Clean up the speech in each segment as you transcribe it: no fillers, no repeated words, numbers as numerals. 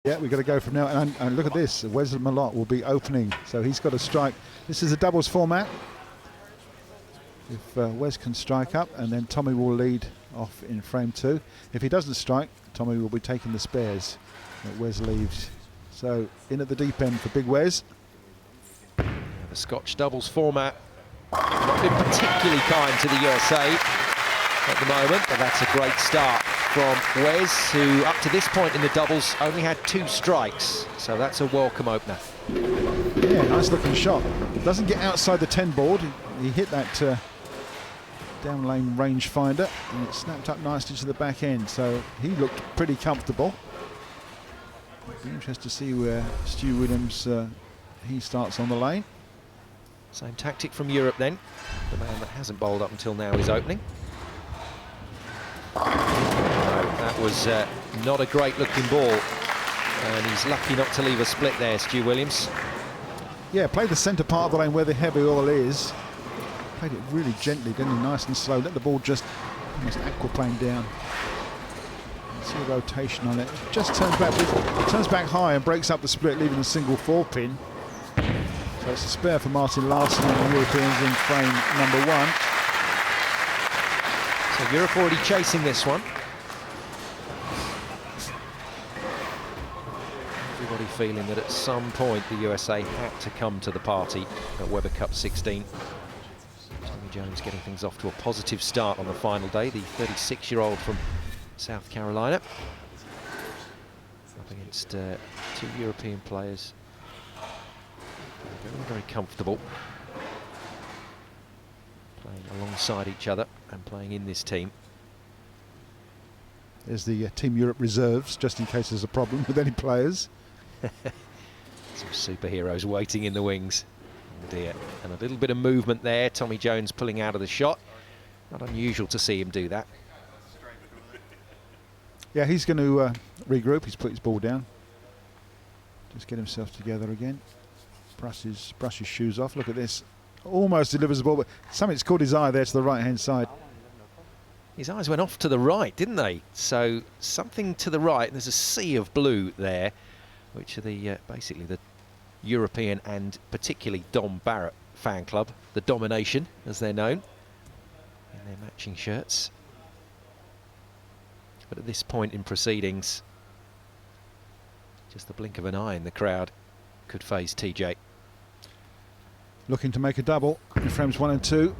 Yeah, we've got to go from now. And look at this. Wes Malott will be opening. So he's got to strike. This is a doubles format. If Wes can strike up, and then Tommy will lead off in frame 2. If he doesn't strike, Tommy will be taking the spares that Wes leaves. So in at the deep end for big Wes. The Scotch doubles format not been particularly kind to the USA at the moment, but that's a great start from Wes, who up to this point in the doubles only had 2 strikes, so that's a welcome opener. Yeah, nice looking shot. Doesn't get outside the 10 board. He hit that down lane rangefinder, and it snapped up nicely to the back end, so he looked pretty comfortable. It'll be interesting to see where Stu Williams he starts on the lane. Same tactic from Europe then. The man that hasn't bowled up until now is opening. No, that was not a great looking ball, and he's lucky not to leave a split there, Stu Williams. Yeah, played the centre part of the lane where the heavy oil is. Played it really gently, didn't he? Nice and slow. Let the ball just almost aquaplane down. See a rotation on it. Just turns back high and breaks up the split, leaving a single 4-pin. So it's a spare for Martin Larsen and the Europeans in frame number 1. So Europe already chasing this one. Everybody feeling that at some point the USA had to come to the party at Weber Cup 16. Tommy Jones getting things off to a positive start on the final day, the 36-year-old from South Carolina. Up against 2 European players. Very, very comfortable. Playing alongside each other and playing in this team. There's the Team Europe reserves, just in case there's a problem with any players. Some superheroes waiting in the wings. Oh dear. And a little bit of movement there. Tommy Jones pulling out of the shot. Not unusual to see him do that. Yeah, he's going to regroup. He's put his ball down. Just get himself together again. Brush his shoes off. Look at this. Almost delivers the ball, but something's caught his eye there to the right-hand side. His eyes went off to the right, didn't they? So something to the right. There's a sea of blue there, which are the basically the European and particularly Dom Barrett fan club, the Domination, as they're known, in their matching shirts. But at this point in proceedings, just the blink of an eye in the crowd could phase TJ. Looking to make a double in frames 1 and 2.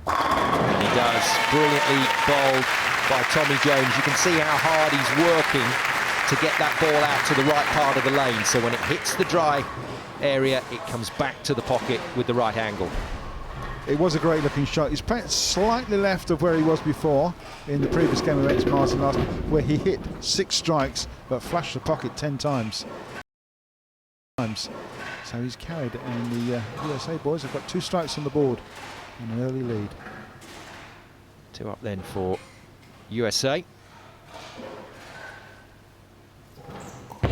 And he does. Brilliantly bowled by Tommy Jones. You can see how hard he's working to get that ball out to the right part of the lane. So when it hits the dry area, it comes back to the pocket with the right angle. It was a great looking shot. He's playing slightly left of where he was before in the previous game against Martin Larsen, where he hit 6 strikes but flashed the pocket 10 times. So he's carried, and the USA boys have got 2 strikes on the board and an early lead. 2 up then for USA. And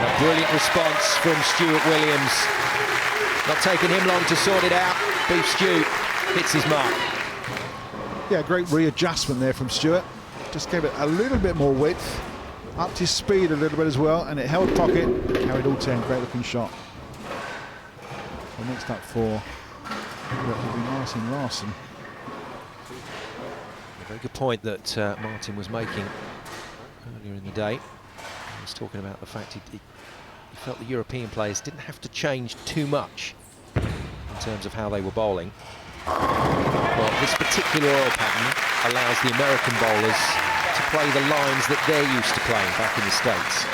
a brilliant response from Stuart Williams. Not taking him long to sort it out. Beef Stew hits his mark. Yeah, great readjustment there from Stuart. Just gave it a little bit more width. Upped his speed a little bit as well, and it held pocket, carried all 10. Great looking shot. So next up for will be Martin Larsen. A very good point that Martin was making earlier in the day. He was talking about the fact he felt the European players didn't have to change too much in terms of how they were bowling. Well, this particular oil pattern allows the American bowlers to play the lines that they're used to playing back in the States.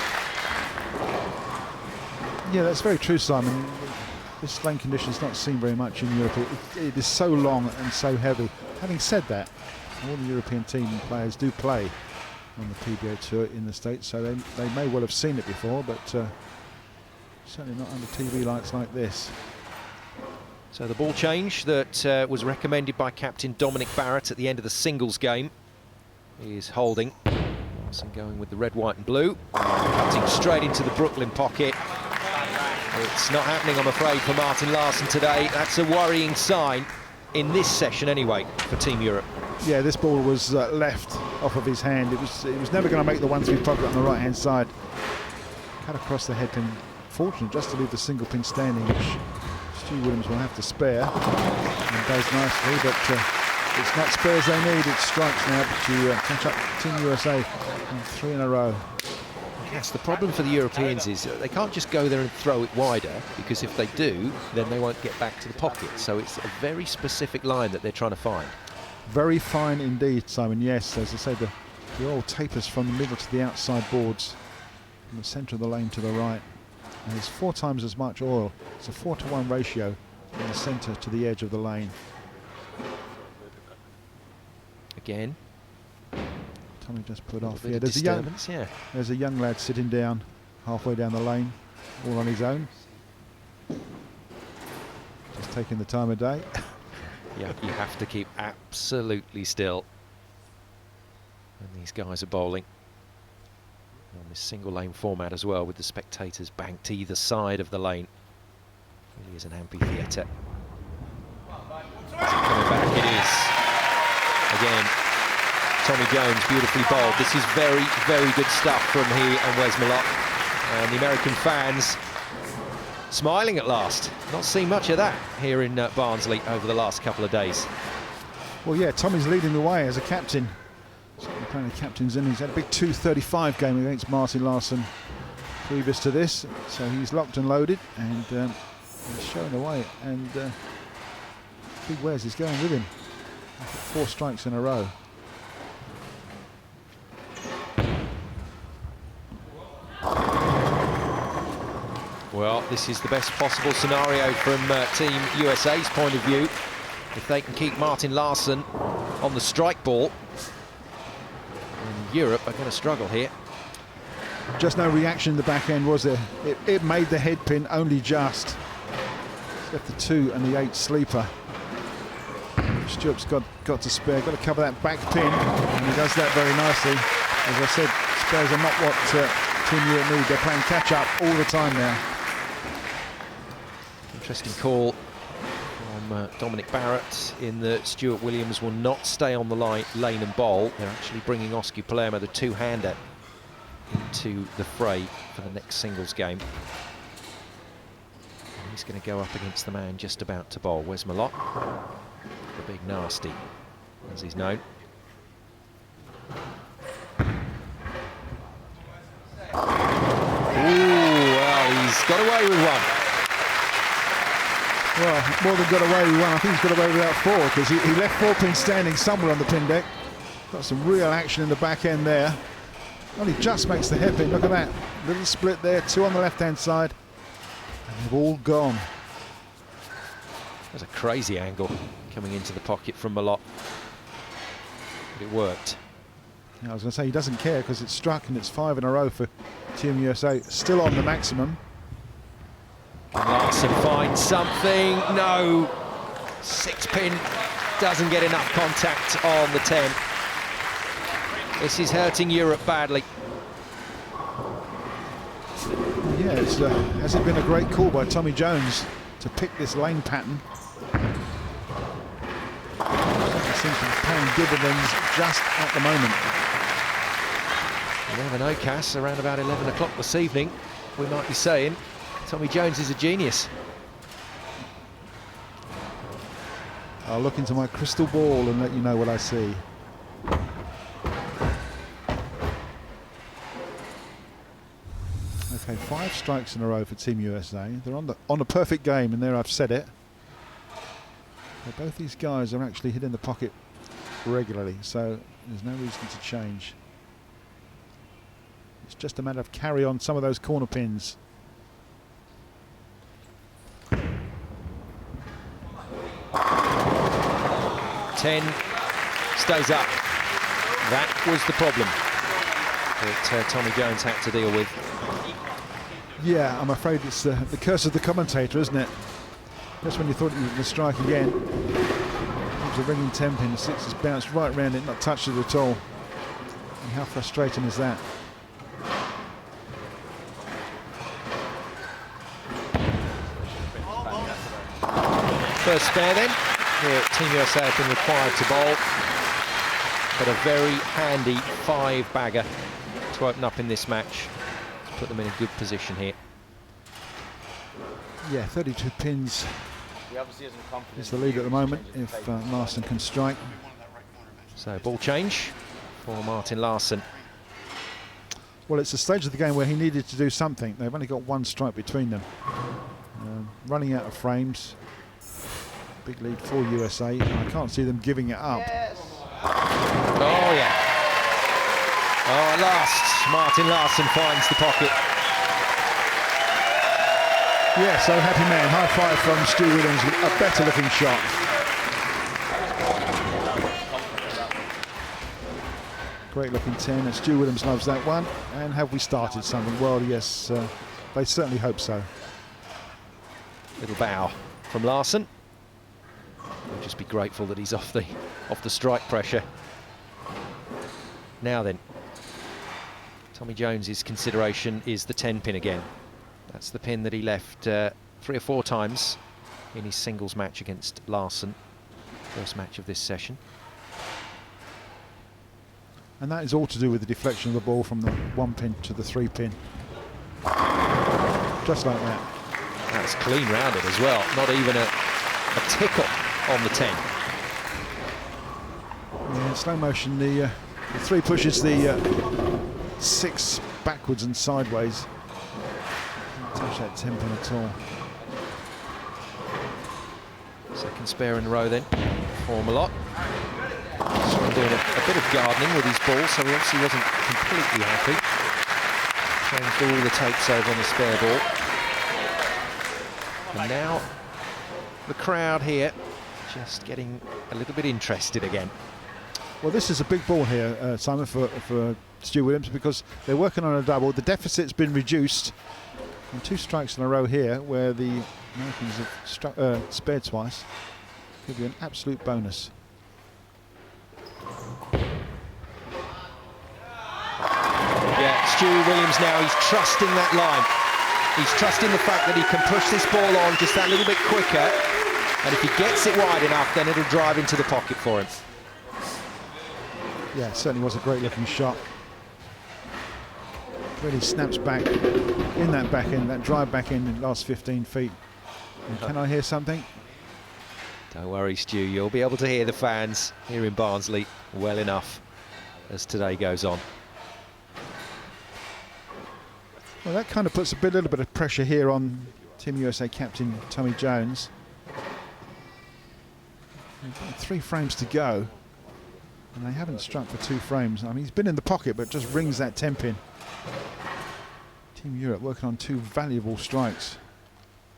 Yeah, that's very true, Simon. This lane condition is not seen very much in Europe. It is so long and so heavy. Having said that, all the European team players do play on the PBO Tour in the States, so they may well have seen it before, but certainly not under TV lights like this. So the ball change that was recommended by captain Dominic Barrett at the end of the singles game is holding. Larsen going with the red, white and blue. Cutting straight into the Brooklyn pocket. It's not happening, I'm afraid, for Martin Larsen today. That's a worrying sign in this session anyway for Team Europe. Yeah, this ball was left off of his hand. It was never going to make the 1-3 pocket on the right-hand side. Cut across the headpin. Fortunate just to leave the single pin standing, which Stu Williams will have to spare. And does nicely, but it's not spares they need, it's strikes now to catch up Team USA in 3 in a row. Yes, the problem for the Europeans is they can't just go there and throw it wider, because if they do, then they won't get back to the pocket. So it's a very specific line that they're trying to find. Very fine indeed, Simon. Yes, as I said, the oil tapers from the middle to the outside boards, from the centre of the lane to the right. And there's 4 times as much oil. It's a 4-to-1 ratio from the centre to the edge of the lane. Again. Tommy just put off. Yeah, there's a young lad sitting down halfway down the lane, all on his own. Just taking the time of day. Yeah, you have to keep absolutely still when these guys are bowling. On this single lane format as well, with the spectators banked either side of the lane. Really is an amphitheatre. Coming back, it is. Again, Tommy Jones beautifully bowled. This is very, very good stuff from he and Wes Malott. And the American fans smiling at last. Not seen much of that here in Barnsley over the last couple of days. Well, yeah, Tommy's leading the way as a captain. Certainly playing the captain's innings. Had a big 235 game against Martin Larsen previous to this. So he's locked and loaded and he's showing the way. And Big Wes is going with him. 4 strikes in a row. Well, this is the best possible scenario from Team USA's point of view. If they can keep Martin Larsen on the strike ball, and Europe are going to struggle here. Just no reaction in the back end, was there? It made the head pin only just. It's left the 2 and the 8 sleeper. Stuart's got to spare, got to cover that back pin, and he does that very nicely. As I said, spares are not what Team Europe need. They're playing catch up all the time now. Interesting call from Dominic Barrett in that Stuart Williams will not stay on the lane and bowl. They're actually bringing Oscar Palermo, the 2-hander, into the fray for the next singles game. And he's going to go up against the man just about to bowl, Wes Malott, the big nasty, as he's known. Ooh, well, he's got away with one. Well, more than got away with one, I think he's got away without 4, because he left 4 pins standing somewhere on the pin deck. Got some real action in the back end there. Only just makes the hairpin. Look at that. Little split there, 2 on the left-hand side. And they've all gone. There's a crazy angle coming into the pocket from Malott. But it worked. Yeah, I was going to say, he doesn't care because it's struck and it's 5 in a row for Team USA. Still on the maximum. And Larsen finds something. No. 6-pin doesn't get enough contact on the 10. This is hurting Europe badly. Yeah, has it been a great call by Tommy Jones to pick this lane pattern? It seems to be paying dividends just at the moment. You never know, Cass, around about 11 o'clock this evening, we might be saying Tommy Jones is a genius. I'll look into my crystal ball and let you know what I see. Okay, 5 strikes in a row for Team USA. They're on a perfect game, and there I've said it. But both these guys are actually hitting the pocket regularly, so there's no reason to change. It's just a matter of carry on some of those corner pins. Ten stays up. That was the problem that Tommy Jones had to deal with. Yeah, I'm afraid it's the curse of the commentator, isn't it? Just when you thought you were going to strike again, it was a ringing 10 pin, the 6 has bounced right round it, not touched it at all. And how frustrating is that? First spare then. Team USA have been required to bowl. but a very handy 5-bagger to open up in this match. To put them in a good position here. Yeah, 32 pins He obviously isn't confident. is the lead at the moment if Larsen can strike. So ball change for Martin Larsen. Well, it's a stage of the game where he needed to do something. They've only got one strike between them. Running out of frames. Big lead for USA. I can't see them giving it up. Yes. Oh, yeah. Oh, at last, Martin Larsen finds the pocket. Yeah, so happy man. High five from Stu Williams. A better looking shot. Great looking 10, and Stu Williams loves that one. And have we started something? Well, yes, they certainly hope so. Little bow from Larsen. We'll just be grateful that he's off the strike pressure. Now then, Tommy Jones's consideration is the 10-pin again. That's the pin that he left 3 or 4 times in his singles match against Larsen. First match of this session. And that is all to do with the deflection of the ball from the 1-pin to the 3-pin. Just like that. That's clean rounded as well. Not even a tickle on the 10. Yeah, in slow motion, the 3 pushes the 6 backwards and sideways. Didn't touch that 10-pin at all. Second spare in a row then for Malott. Saw him doing a bit of gardening with his ball, so he obviously wasn't completely happy. Changed all the tapes over on the spare ball. And now the crowd here just getting a little bit interested again. Well, this is a big ball here, Simon, for Stu Williams, because they're working on a double. The deficit's been reduced. And 2 strikes in a row here, where the Americans have spared twice. Could be an absolute bonus. Yeah, Stu Williams now, he's trusting that line. He's trusting the fact that he can push this ball on just that little bit quicker. And if he gets it wide enough, then it'll drive into the pocket for him. Yeah, it certainly was a great looking shot. Really snaps back in that back end, that drive back end in the last 15 feet. And can I hear something? Don't worry, Stu, you'll be able to hear the fans here in Barnsley well enough as today goes on. Well, that kind of puts a little bit of pressure here on Team USA captain Tommy Jones. We've got 3 frames to go, and they haven't struck for 2 frames. I mean, he's been in the pocket, but just rings that 10-pin. Team Europe working on 2 valuable strikes.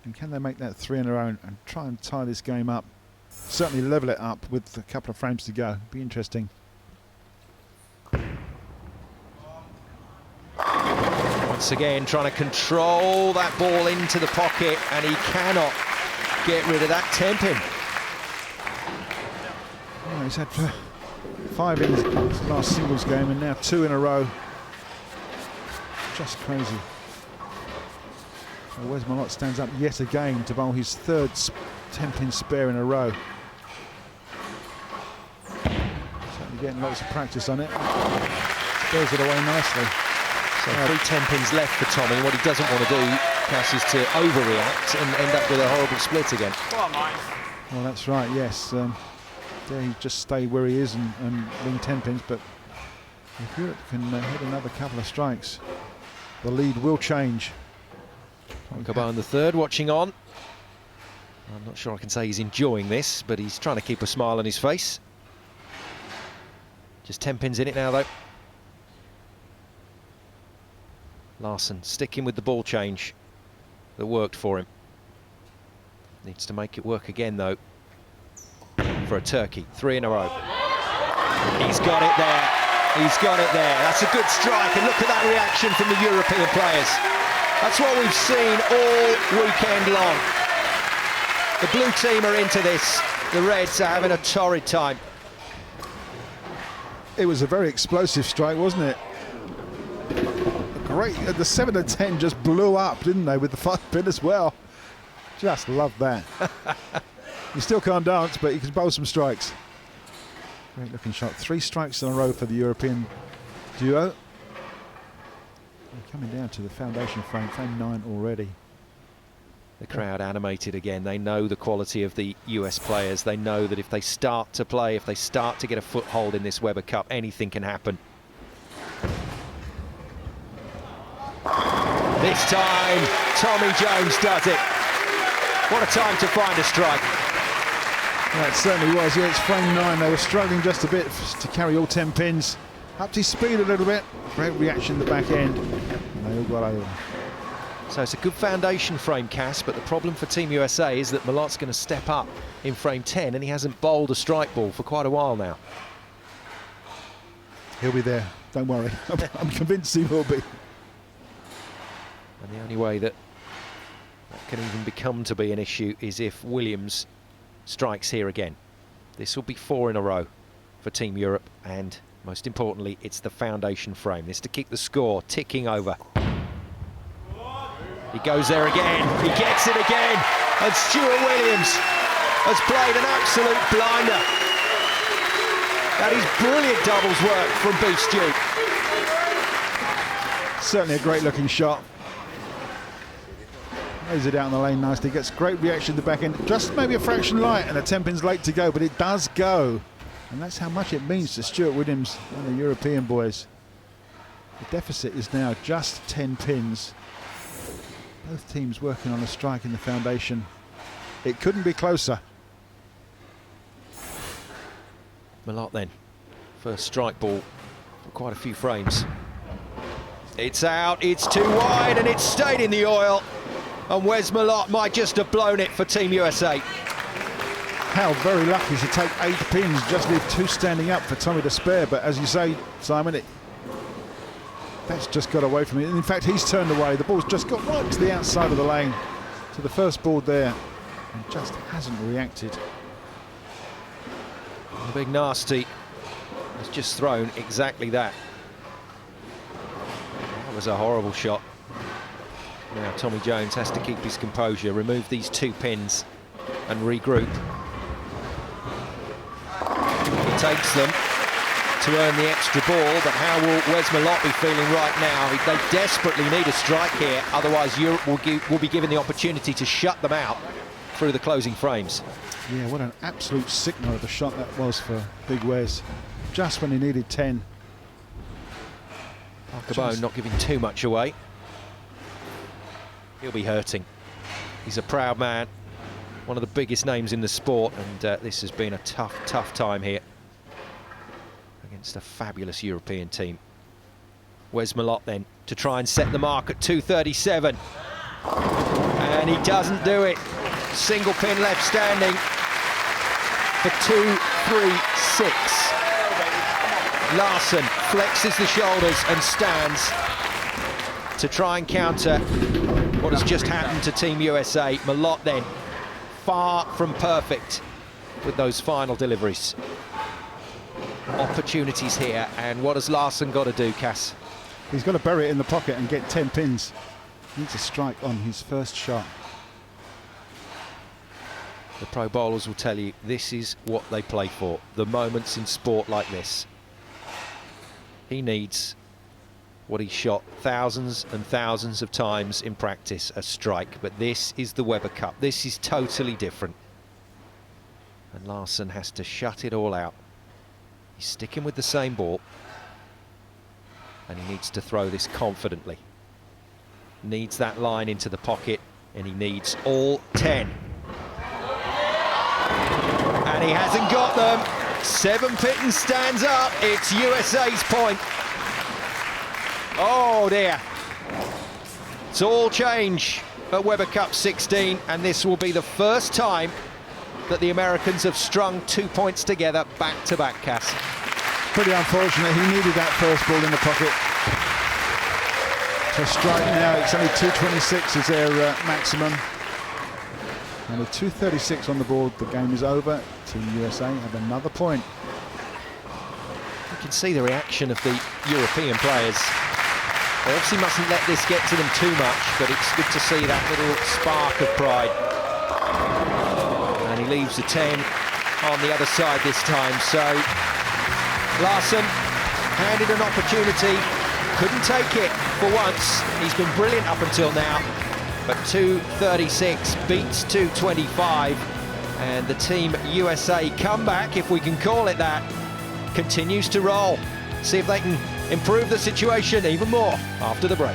And can they make that 3 in a row and try and tie this game up? Certainly level it up with a couple of frames to go. Be interesting. Once again, trying to control that ball into the pocket, and he cannot get rid of that 10-pin. Well, he's had 5 in his last singles game, and now 2 in a row. Just crazy. So Wes Malott stands up yet again to bowl his 3rd 10-pin spare in a row. Certainly getting lots of practice on it. Spares it away nicely. So 3 10-pins left for Tommy. What he doesn't want to do, Cass, is to overreact and end up with a horrible split again. Well, that's right, yes. There he just stay where he is and win 10 pins, but if Europe can hit another couple of strikes, the lead will change. Caban the 3rd watching on. I'm not sure I can say he's enjoying this, but he's trying to keep a smile on his face. Just 10 pins in it now, though. Larsen sticking with the ball change that worked for him. Needs to make it work again, though, for a turkey. 3 in a row. He's got it there. He's got it there. That's a good strike, and look at that reaction from the European players. That's what we've seen all weekend long. The blue team are into this. The Reds are having a torrid time. It was a very explosive strike, wasn't it? Great. The 7 and 10 just blew up, didn't they, with the 5-pin as well. Just love that. You still can't dance, but you can bowl some strikes. Great looking shot. 3 strikes in a row for the European duo. And coming down to the foundation frame 9 already. The crowd animated again. They know the quality of the US players. They know that if they start to play, if they start to get a foothold in this Weber Cup, anything can happen. This time, Tommy Jones does it. What a time to find a strike. Yeah, it certainly was. Yeah, it's frame 9. They were struggling just a bit to carry all 10 pins. Up to speed a little bit. Great reaction at the back end. And they all got over. So it's a good foundation frame, Cass, but the problem for Team USA is that Malott's going to step up in frame 10 and he hasn't bowled a strike ball for quite a while now. He'll be there. Don't worry. I'm convinced he will be. And the only way that can even become to be an issue is if Williams strikes here again. This will be 4 in a row for Team Europe, and most importantly, it's the foundation frame. This to keep the score ticking over. He goes there again, he gets it again, and Stuart Williams has played an absolute blinder. That is brilliant doubles work from Beef Stew. Certainly a great looking shot. Lays it out in the lane nicely, gets great reaction at the back end. Just maybe a fraction light and the 10 pins late to go, but it does go. And that's how much it means to Stuart Williams and the European boys. The deficit is now just 10 pins. Both teams working on a strike in the foundation. It couldn't be closer. Malott then, first strike ball for quite a few frames. It's out, it's too wide, and it's stayed in the oil. And Wes Malott might just have blown it for Team USA. How very lucky to take 8 pins, just leave 2 standing up for Tommy to spare. But as you say, Simon, that's just got away from it. And in fact, he's turned away. The ball's just got right to the outside of the lane, to the first board there, and just hasn't reacted. The big nasty has just thrown exactly that. That was a horrible shot. Now Tommy Jones has to keep his composure, remove these 2 pins and regroup. He takes them to earn the extra ball, but how will Wes Malott be feeling right now? They desperately need a strike here, otherwise Europe will be given the opportunity to shut them out through the closing frames. Yeah, what an absolute signal of a shot that was for Big Wes, just when he needed 10. Parker Bone not giving too much away. He'll be hurting. He's a proud man, one of the biggest names in the sport, and this has been a tough time here against a fabulous European team. Wes Malott then to try and set the mark at 237, and he doesn't do it. Single pin left standing for 236. Larsen flexes the shoulders and stands to try and counter what has just happened to Team USA. Malott then far from perfect with those final deliveries. Opportunities here, and what has Larsen got to do, Cass? He's got to bury it in the pocket and get 10 pins. He needs a strike on his first shot. The pro bowlers will tell you this is what they play for, the moments in sport like this. He needs what he shot thousands and thousands of times in practice, a strike, but this is the Weber Cup. This is totally different. And Larsen has to shut it all out. He's sticking with the same ball, and he needs to throw this confidently. Needs that line into the pocket, and he needs all 10. And he hasn't got them. 7 pittance stands up. It's USA's point. Oh dear. It's all change at Weber Cup 16, and this will be the first time that the Americans have strung 2 points together back-to-back, Cass. Pretty unfortunate. He needed that first ball in the pocket to strike. Now it's only 226 is their maximum, and with 236 on the board, the game is over. Team USA have another point. You can see the reaction of the European players. They obviously mustn't let this get to them too much, but it's good to see that little spark of pride. And he leaves the 10 on the other side this time, so Larsen handed an opportunity, couldn't take it for once. He's been brilliant up until now, but 2:36 beats 2:25, and the Team USA comeback, if we can call it that, continues to roll. See if they can improve the situation even more after the break.